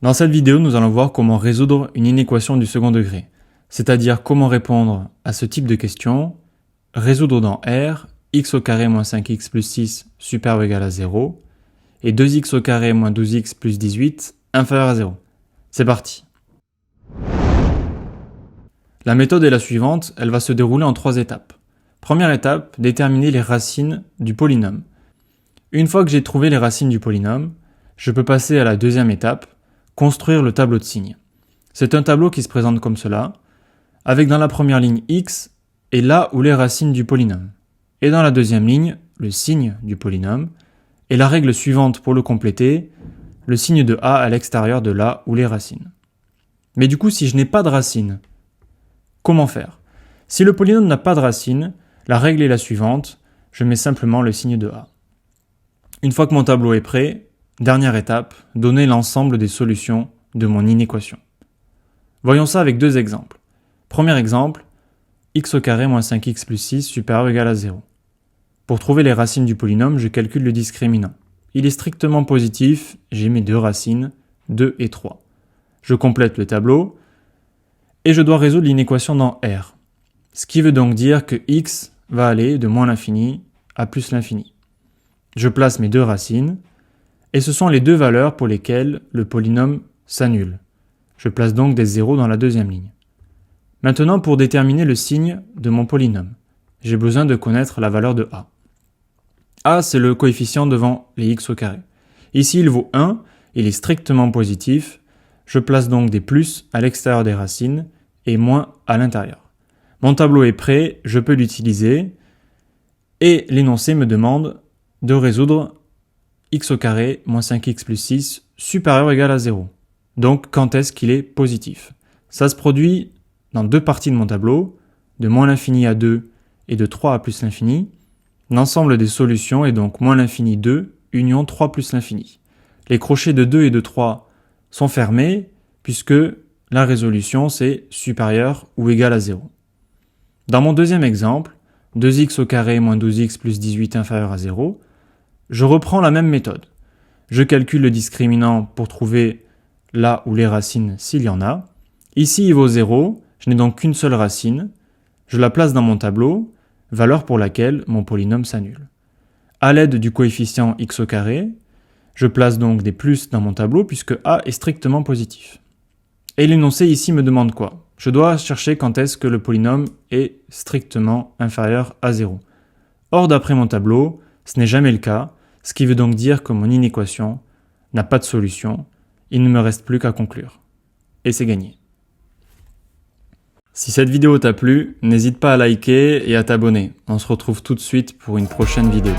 Dans cette vidéo, nous allons voir comment résoudre une inéquation du second degré, c'est-à-dire comment répondre à ce type de question, résoudre dans R, x au carré moins 5x plus 6 supérieur ou égal à 0, et 2x au carré moins 12x plus 18 inférieur à 0. C'est parti. La méthode est la suivante, elle va se dérouler en 3 étapes. Première étape, déterminer les racines du polynôme. Une fois que j'ai trouvé les racines du polynôme, je peux passer à la deuxième étape, construire le tableau de signes. C'est un tableau qui se présente comme cela, avec dans la première ligne x et là où les racines du polynôme. Et dans la deuxième ligne, le signe du polynôme, et la règle suivante pour le compléter, le signe de a à l'extérieur de là où les racines. Mais du coup, si je n'ai pas de racines, comment faire? Si le polynôme n'a pas de racines, la règle est la suivante, je mets simplement le signe de a. Une fois que mon tableau est prêt, dernière étape, donner l'ensemble des solutions de mon inéquation. Voyons ça avec 2 exemples. Premier exemple, x au carré moins 5x plus 6 supérieur ou égal à 0. Pour trouver les racines du polynôme, je calcule le discriminant. Il est strictement positif, j'ai mes 2 racines, 2 et 3. Je complète le tableau et je dois résoudre l'inéquation dans R. Ce qui veut donc dire que x va aller de moins l'infini à plus l'infini. Je place mes 2 racines et ce sont les 2 valeurs pour lesquelles le polynôme s'annule. Je place donc des zéros dans la deuxième ligne. Maintenant, pour déterminer le signe de mon polynôme, j'ai besoin de connaître la valeur de a. A, c'est le coefficient devant les x au carré. Ici, il vaut 1, il est strictement positif. Je place donc des plus à l'extérieur des racines et moins à l'intérieur. Mon tableau est prêt, je peux l'utiliser et l'énoncé me demande de résoudre x au carré moins 5x plus 6 supérieur ou égal à 0. Donc, quand est-ce qu'il est positif? Ça se produit dans 2 parties de mon tableau, de moins l'infini à 2 et de 3 à plus l'infini. L'ensemble des solutions est donc moins l'infini 2, union 3 plus l'infini. Les crochets de 2 et de 3 sont fermés puisque la résolution c'est supérieur ou égal à 0. Dans mon deuxième exemple, 2x au carré moins 12x plus 18 inférieur à 0, je reprends la même méthode. Je calcule le discriminant pour trouver là où les racines s'il y en a. Ici il vaut 0, je n'ai donc qu'une seule racine. Je la place dans mon tableau, valeur pour laquelle mon polynôme s'annule. À l'aide du coefficient x au carré, je place donc des plus dans mon tableau puisque a est strictement positif. Et l'énoncé ici me demande quoi? Je dois chercher quand est-ce que le polynôme est strictement inférieur à 0. Or, d'après mon tableau, ce n'est jamais le cas, ce qui veut donc dire que mon inéquation n'a pas de solution, il ne me reste plus qu'à conclure. Et c'est gagné. Si cette vidéo t'a plu, n'hésite pas à liker et à t'abonner. On se retrouve tout de suite pour une prochaine vidéo.